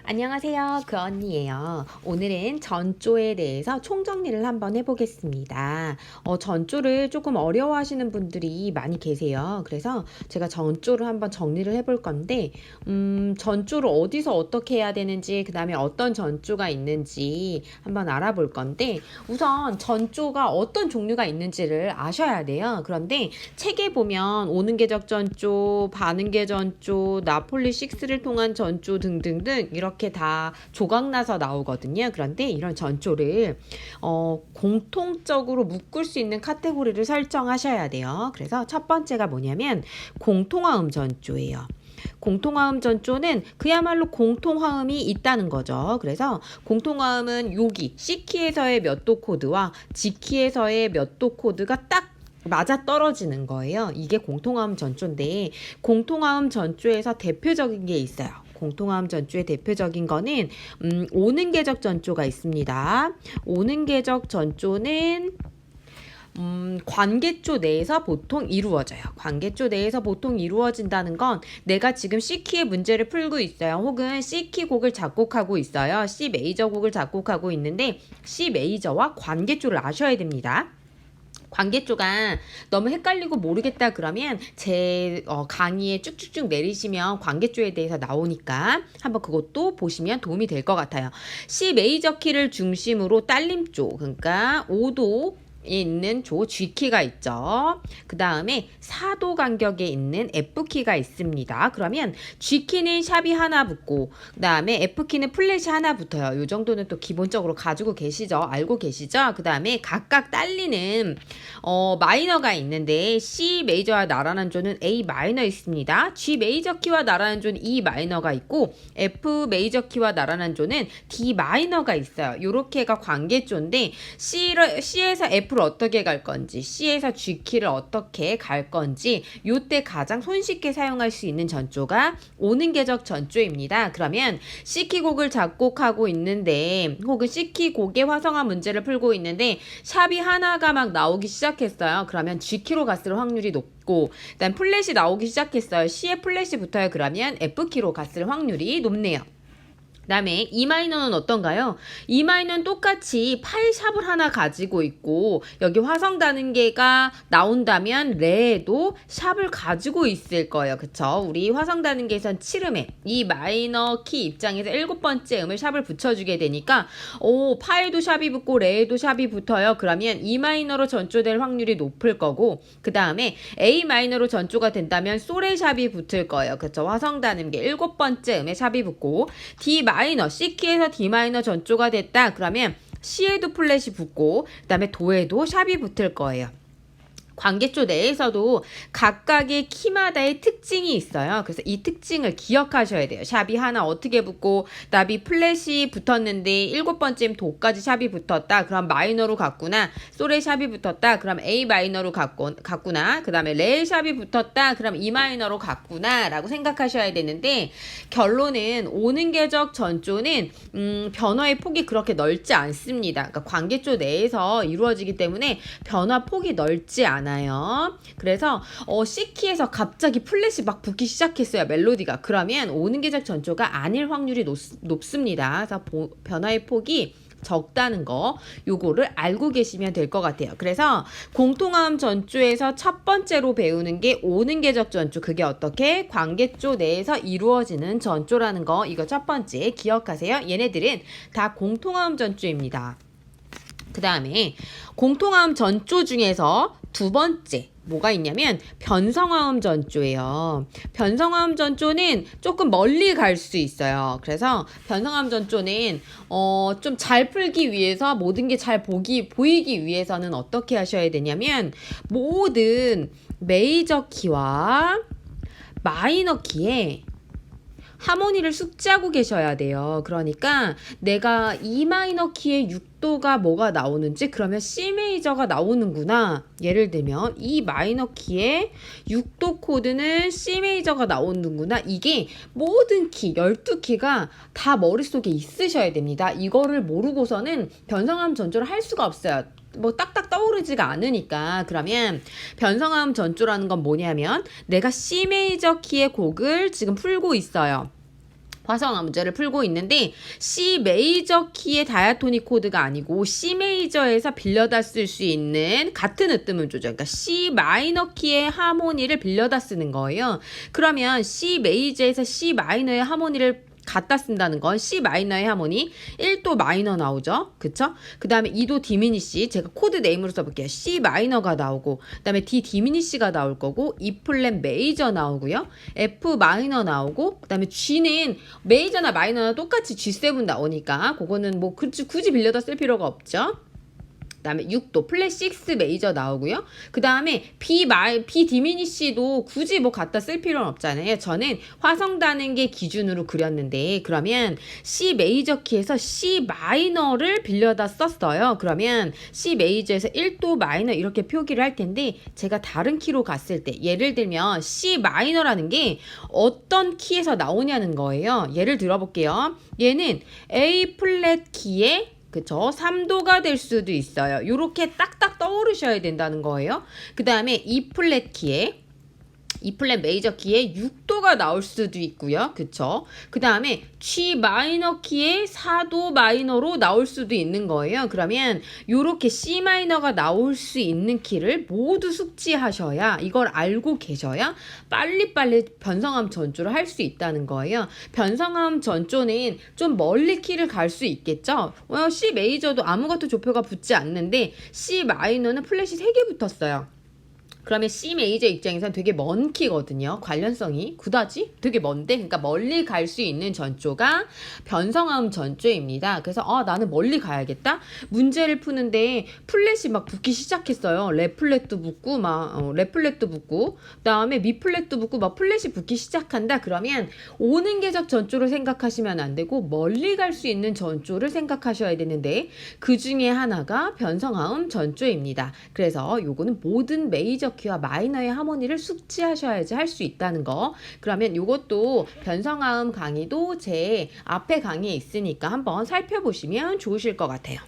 안녕하세요. 그 언니예요. 오늘은 전조에 대해서 총정리를 한번 해보겠습니다. 전조를 조금 어려워하시는 분들이 많이 계세요. 그래서 제가 전조를 한번 정리를 해볼 건데, 전조를 어디서 어떻게 해야 되는지, 그 다음에 어떤 전조가 있는지 한번 알아볼 건데, 우선 전조가 어떤 종류가 있는지를 아셔야 돼요. 그런데 책에 보면 오는 계적 전조, 반응 계 전조, 나폴리 6를 통한 전조 등등등 이렇게 다 조각나서 나오거든요. 그런데 이런 전조를 공통적으로 묶을 수 있는 카테고리를 설정하셔야 돼요. 그래서 첫 번째가 뭐냐면 공통화음 전조예요. 공통화음 전조는 그야말로 공통화음이 있다는 거죠. 그래서 공통화음은 여기 C키에서의 몇 도 코드와 G키에서의 몇 도 코드가 딱 맞아 떨어지는 거예요. 이게 공통화음 전조인데, 공통화음 전조에서 대표적인 게 있어요. 공통화음 전조의 대표적인 거는 오는 계적 전조가 있습니다. 오는 계적 전조는 관계조 내에서 보통 이루어져요. 관계조 내에서 보통 이루어진다는 건 내가 지금 C키의 문제를 풀고 있어요. 혹은 C키 곡을 작곡하고 있어요. C 메이저 곡을 작곡하고 있는데 C 메이저와 관계조를 아셔야 됩니다. 관계조가 너무 헷갈리고 모르겠다 그러면 제 강의에 쭉쭉쭉 내리시면 관계조에 대해서 나오니까 한번 그것도 보시면 도움이 될 것 같아요. C 메이저 키를 중심으로 딸림조, 그러니까 5도 있는 조 G키가 있죠. 그 다음에 4도 간격에 있는 F키가 있습니다. 그러면 G키는 샵이 하나 붙고 그 다음에 F키는 플랫이 하나 붙어요. 이 정도는 또 기본적으로 가지고 계시죠. 알고 계시죠? 그 다음에 각각 딸리는 마이너가 있는데 C 메이저와 나라는 조는 A 마이너 있습니다. G 메이저 키와 나라는 조는 E 마이너가 있고 F 메이저 키와 나라는 조는 D 마이너가 있어요. 요렇게가 관계조인데 C에서 F를 어떻게 갈 건지, C에서 G키를 어떻게 갈 건지 요때 가장 손쉽게 사용할 수 있는 전조가 오는 계적 전조입니다. 그러면 C키 곡을 작곡하고 있는데 혹은 C키 곡의 화성화 문제를 풀고 있는데 샵이 하나가 막 나오기 시작했어요. 그러면 G키로 갔을 확률이 높고 일단 플랫이 나오기 시작했어요. C에 플랫이 붙어요. 그러면 F키로 갔을 확률이 높네요. 그 다음에 E 마이너는 어떤가요? E 마이너는 똑같이 파이샵을 하나 가지고 있고 여기 화성 단음계가 나온다면 레에도 샵을 가지고 있을 거예요. 그쵸? 우리 화성 단음계에선 7음에 E 마이너 키 입장에서 7번째 음을 샵을 붙여주게 되니까 파에도 샵이 붙고 레에도 샵이 붙어요. 그러면 E 마이너로 전조될 확률이 높을 거고 그 다음에 A 마이너로 전조가 된다면 솔에 샵이 붙을 거예요. 그쵸? 화성 단음계 7번째 음에 샵이 붙고 D 마이너, C키에서 D 마이너 전조가 됐다. 그러면 C에도 플랫이 붙고 그 다음에 도에도 샵이 붙을 거예요. 관계조 내에서도 각각의 키마다의 특징이 있어요. 그래서 이 특징을 기억하셔야 돼요. 샵이 하나 어떻게 붙고 나비 플랫이 붙었는데 7번째면 도까지 샵이 붙었다. 그럼 마이너로 갔구나. 솔에 샵이 붙었다. 그럼 A 마이너로 갔구나. 그 다음에 레 샵이 붙었다. 그럼 E 마이너로 갔구나 라고 생각하셔야 되는데 결론은 오는 계적 전조는 변화의 폭이 그렇게 넓지 않습니다. 그러니까 관계조 내에서 이루어지기 때문에 변화 폭이 넓지 않아요. 그래서 C키에서 갑자기 플랫이 막 붙기 시작했어요. 멜로디가. 그러면 오는 계적 전조가 아닐 확률이 높습니다. 그래서 변화의 폭이 적다는 거 요거를 알고 계시면 될 것 같아요. 그래서 공통화음 전조에서 첫 번째로 배우는 게 오는 계적 전조. 그게 어떻게 관계조 내에서 이루어지는 전조라는 거 이거 첫 번째 기억하세요. 얘네들은 다 공통화음 전조입니다. 그 다음에 공통화음 전조 중에서 두 번째 뭐가 있냐면 변성화음 전조예요. 변성화음 전조는 조금 멀리 갈 수 있어요. 그래서 변성화음 전조는 좀 잘 풀기 위해서 모든 게 잘 보이기 위해서는 어떻게 하셔야 되냐면 모든 메이저 키와 마이너 키에 하모니를 숙지하고 계셔야 돼요. 그러니까 내가 E 마이너 키의 6도가 뭐가 나오는지 그러면 C 메이저가 나오는구나. 예를 들면 E 마이너 키의 6도 코드는 C 메이저가 나오는구나. 이게 모든 키, 12키가 다 머릿속에 있으셔야 됩니다. 이거를 모르고서는 변성화음 전조를 할 수가 없어요. 뭐 딱딱 떠오르지가 않으니까. 그러면 변성화음 전조라는 건 뭐냐면 내가 C 메이저 키의 곡을 지금 풀고 있어요. 화성화 문제를 풀고 있는데 C 메이저 키의 다이아토닉 코드가 아니고 C 메이저에서 빌려다 쓸 수 있는 같은 으뜸음조죠. 그러니까 C 마이너 키의 하모니를 빌려다 쓰는 거예요. 그러면 C 메이저에서 C 마이너의 하모니를 갖다 쓴다는 건 C 마이너의 하모니 1도 마이너 나오죠. 그쵸? 그 다음에 2도 디미니시, 제가 코드 네임으로 써볼게요. C 마이너가 나오고, 그 다음에 D 디미니시가 나올 거고, E 플랫 메이저 나오고요. F 마이너 나오고, 그 다음에 G는 메이저나 마이너나 똑같이 G7 나오니까 그거는 뭐 굳이 빌려다 쓸 필요가 없죠. 그 다음에 6도 플랫 6 메이저 나오고요. 그 다음에 B 디미니시도 굳이 뭐 갖다 쓸 필요는 없잖아요. 저는 화성 단음계 기준으로 그렸는데 그러면 C 메이저 키에서 C 마이너를 빌려다 썼어요. 그러면 C 메이저에서 1도 마이너 이렇게 표기를 할 텐데 제가 다른 키로 갔을 때 예를 들면 C 마이너라는 게 어떤 키에서 나오냐는 거예요. 예를 들어볼게요. 얘는 A 플랫 키에 그쵸? 3도가 될 수도 있어요. 요렇게 딱딱 떠오르셔야 된다는 거예요. 그 다음에 E 플랫 키에 E 플랫 메이저 키에 6도가 나올 수도 있고요. 그쵸? 그 다음에 G 마이너 키에 4도 마이너로 나올 수도 있는 거예요. 그러면 요렇게 C 마이너가 나올 수 있는 키를 모두 숙지하셔야, 이걸 알고 계셔야 빨리빨리 변성함 전조를 할 수 있다는 거예요. 변성함 전조는 좀 멀리 키를 갈 수 있겠죠? C 메이저도 아무것도 조표가 붙지 않는데 C 마이너는 플랫이 3개 붙었어요. 그러면 C 메이저 입장에서는 되게 먼 키거든요. 관련성이 그다지 되게 먼데, 그러니까 멀리 갈 수 있는 전조가 변성화음 전조입니다. 그래서 나는 멀리 가야겠다. 문제를 푸는데 플랫이 막 붙기 시작했어요. 레 플랫도 붙고 레 플랫도 붙고 그다음에 미 플랫도 붙고 막 플랫이 붙기 시작한다. 그러면 오는 궤적 전조를 생각하시면 안 되고 멀리 갈 수 있는 전조를 생각하셔야 되는데 그 중에 하나가 변성화음 전조입니다. 그래서 요거는 모든 메이저 키와 마이너의 하모니를 숙지하셔야지 할 수 있다는 거. 그러면 요것도 변성화음 강의도 제 앞에 강의에 있으니까 한번 살펴보시면 좋으실 것 같아요.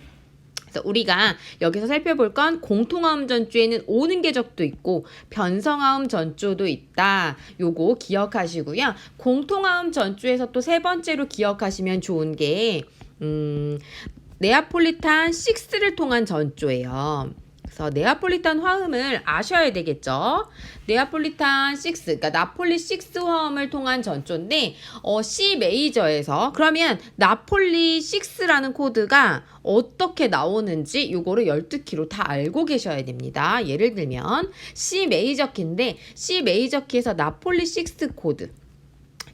그래서 우리가 여기서 살펴볼 건 공통화음 전조에는 오는 궤적도 있고 변성화음 전조도 있다. 요거 기억하시고요. 공통화음 전조에서 또 세 번째로 기억하시면 좋은 게 네아폴리탄 6를 통한 전조예요. 그래서 네아폴리탄 화음을 아셔야 되겠죠. 네아폴리탄 6, 그러니까 나폴리 6 화음을 통한 전조인데 C 메이저에서, 그러면 나폴리 6라는 코드가 어떻게 나오는지 요거를 12키로 다 알고 계셔야 됩니다. 예를 들면 C 메이저 키인데 C 메이저 키에서 나폴리 6 코드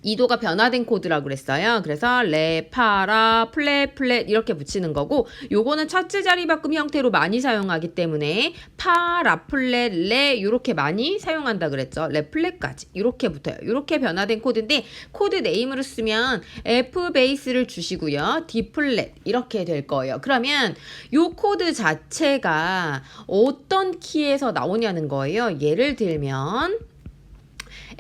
2도가 변화된 코드라고 그랬어요. 그래서 레, 파, 라, 플랫 이렇게 붙이는 거고, 요거는 첫째 자리 바꿈 형태로 많이 사용하기 때문에 파, 라, 플랫, 레 이렇게 많이 사용한다 그랬죠. 레, 플랫까지 이렇게 붙어요. 이렇게 변화된 코드인데 코드 네임으로 쓰면 F 베이스를 주시고요. D 플랫 이렇게 될 거예요. 그러면 요 코드 자체가 어떤 키에서 나오냐는 거예요. 예를 들면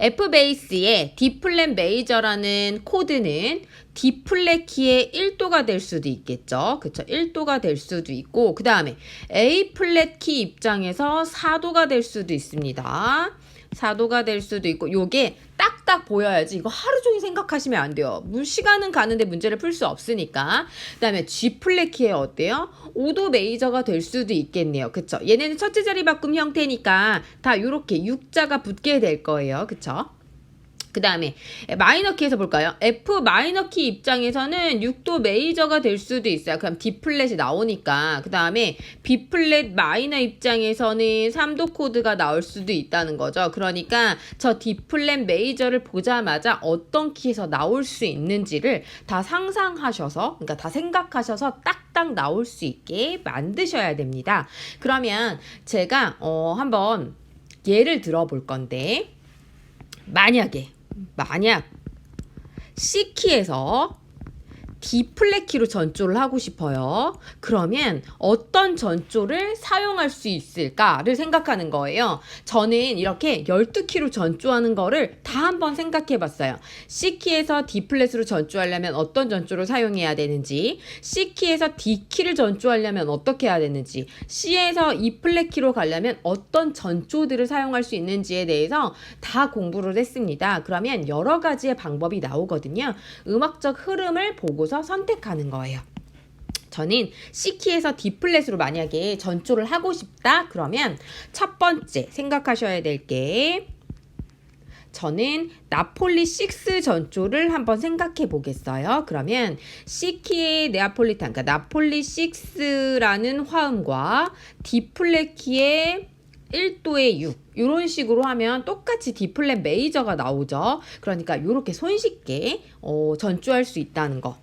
F 베이스의 D 플랫 메이저라는 코드는 D 플랫 키의 1도가 될 수도 있겠죠. 그쵸? 1도가 될 수도 있고, 그 다음에 A 플랫 키 입장에서 4도가 될 수도 있습니다. 4도가 될 수도 있고, 요게 딱딱 보여야지. 이거 하루 종일 생각하시면 안 돼요. 시간은 가는데 문제를 풀 수 없으니까. 그 다음에 G 플랫 키에 어때요? 5도 메이저가 될 수도 있겠네요. 그쵸? 얘네는 첫째 자리 바꿈 형태니까 다 요렇게 6자가 붙게 될 거예요. 그쵸? 그 다음에 마이너 키에서 볼까요? F 마이너 키 입장에서는 6도 메이저가 될 수도 있어요. 그럼 D 플랫이 나오니까. 그 다음에 B 플랫 마이너 입장에서는 3도 코드가 나올 수도 있다는 거죠. 그러니까 저 D 플랫 메이저를 보자마자 어떤 키에서 나올 수 있는지를 다 상상하셔서, 그러니까 다 생각하셔서 딱딱 나올 수 있게 만드셔야 됩니다. 그러면 제가 한번 예를 들어 볼 건데, 만약 C키에서 D플랫 키로 전조를 하고 싶어요. 그러면 어떤 전조를 사용할 수 있을까를 생각하는 거예요. 저는 이렇게 12키로 전조하는 거를 다 한번 생각해 봤어요. C키에서 D플랫으로 전조하려면 어떤 전조를 사용해야 되는지, C키에서 D키를 전조하려면 어떻게 해야 되는지, C에서 E플랫 키로 가려면 어떤 전조들을 사용할 수 있는지에 대해서 다 공부를 했습니다. 그러면 여러 가지의 방법이 나오거든요. 음악적 흐름을 보고서 선택하는 거예요. 저는 C키에서 D플랫으로 만약에 전조를 하고 싶다 그러면 첫 번째 생각하셔야 될 게, 저는 나폴리 6 전조를 한번 생각해 보겠어요. 그러면 C키의 네아폴리탄, 그러니까 나폴리 6라는 화음과 D플랫 키의 1도의 6 이런 식으로 하면 똑같이 D플랫 메이저가 나오죠. 그러니까 이렇게 손쉽게 전조할 수 있다는 거.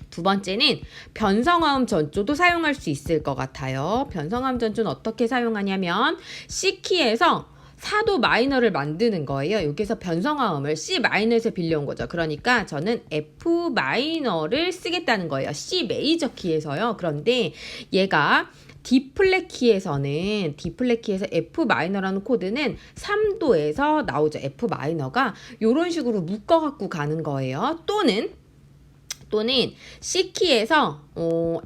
두 번째는 변성화음 전조도 사용할 수 있을 것 같아요. 변성화음 전조는 어떻게 사용하냐면 C키에서 4도 마이너를 만드는 거예요. 여기서 변성화음을 C 마이너에서 빌려온 거죠. 그러니까 저는 F 마이너를 쓰겠다는 거예요. C 메이저 키에서요. 그런데 얘가 D플랫 키에서는 D플랫 키에서 F 마이너라는 코드는 3도에서 나오죠. F 마이너가 이런 식으로 묶어 갖고 가는 거예요. 또는 C키에서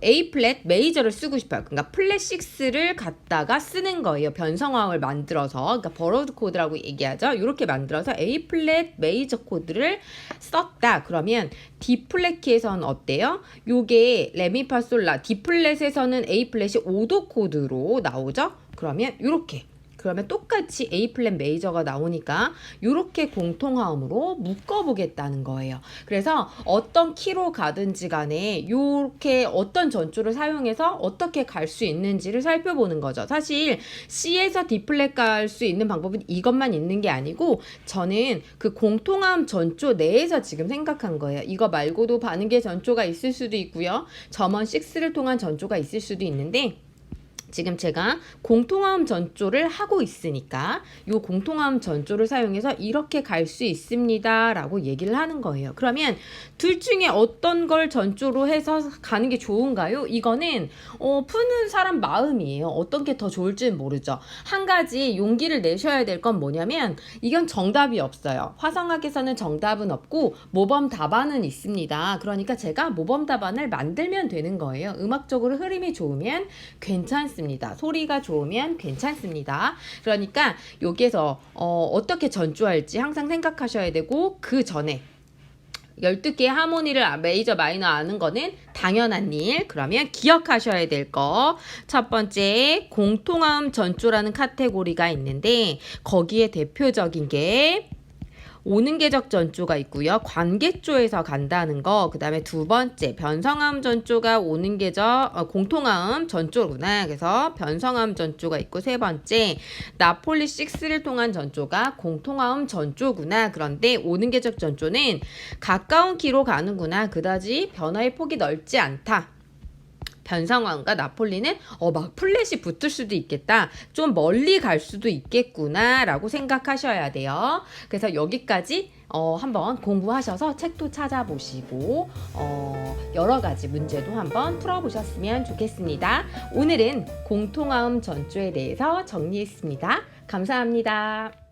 A 플랫 메이저를 쓰고 싶어요. 그러니까 플랫 6를 갖다가 쓰는 거예요. 변성화음을 만들어서, 그러니까 버러드 코드라고 얘기하죠. 이렇게 만들어서 A 플랫 메이저 코드를 썼다. 그러면 D 플랫 키에서는 어때요? 요게 레미파솔라 D 플랫에서는 A 플랫이 5도 코드로 나오죠. 그러면 이렇게. 그러면 똑같이 A 플랫 메이저가 나오니까 이렇게 공통화음으로 묶어보겠다는 거예요. 그래서 어떤 키로 가든지 간에 이렇게 어떤 전조를 사용해서 어떻게 갈 수 있는지를 살펴보는 거죠. 사실 C에서 D 플랫 갈 수 있는 방법은 이것만 있는 게 아니고, 저는 그 공통화음 전조 내에서 지금 생각한 거예요. 이거 말고도 반응계 전조가 있을 수도 있고요. 점원 6를 통한 전조가 있을 수도 있는데, 지금 제가 공통화음 전조를 하고 있으니까 이 공통화음 전조를 사용해서 이렇게 갈 수 있습니다 라고 얘기를 하는 거예요. 그러면 둘 중에 어떤 걸 전조로 해서 가는 게 좋은가요? 이거는 푸는 사람 마음이에요. 어떤 게 더 좋을지는 모르죠. 한 가지 용기를 내셔야 될 건 뭐냐면, 이건 정답이 없어요. 화성학에서는 정답은 없고 모범 답안은 있습니다. 그러니까 제가 모범 답안을 만들면 되는 거예요. 음악적으로 흐름이 좋으면 괜찮습니다. 소리가 좋으면 괜찮습니다. 그러니까 여기에서 어떻게 전조할지 항상 생각하셔야 되고, 그 전에 12개의 하모니를 메이저 마이너 아는 거는 당연한 일. 그러면 기억하셔야 될 거, 첫 번째 공통화음 전조라는 카테고리가 있는데, 거기에 대표적인 게 오는 계적 전조가 있고요. 관계조에서 간다는 거. 그 다음에 두 번째 변성화음 전조가 오는 계적 공통화음 전조구나. 그래서 변성화음 전조가 있고, 세 번째 나폴리 6를 통한 전조가 공통화음 전조구나. 그런데 오는 계적 전조는 가까운 키로 가는구나. 그다지 변화의 폭이 넓지 않다. 변성화음과 나폴리는 막 플랫이 붙을 수도 있겠다. 좀 멀리 갈 수도 있겠구나 라고 생각하셔야 돼요. 그래서 여기까지 한번 공부하셔서 책도 찾아보시고 여러 가지 문제도 한번 풀어보셨으면 좋겠습니다. 오늘은 공통화음 전조에 대해서 정리했습니다. 감사합니다.